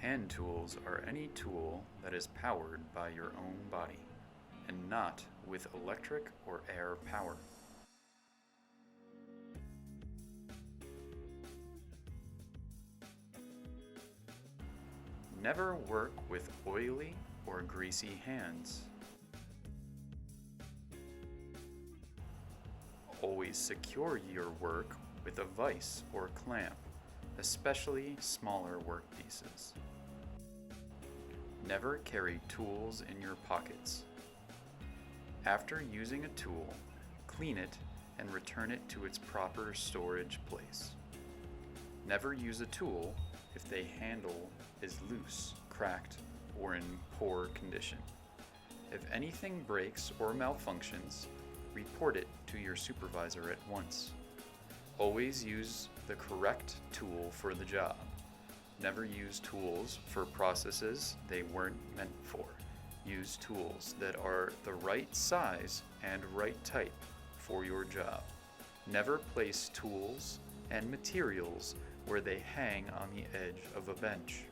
Hand tools are any tool that is powered by your own body, and not with electric or air power. Never work with oily or greasy hands. Always secure your work with a vise or clamp, especially smaller workpieces. Never carry tools in your pockets. After using a tool, clean it and return it to its proper storage place. Never use a tool if the handle is loose, cracked, or in poor condition. If anything breaks or malfunctions, report it to your supervisor at once. Always use the correct tool for the job. Never use tools for processes they weren't meant for. Use tools that are the right size and right type for your job. Never place tools and materials where they hang on the edge of a bench.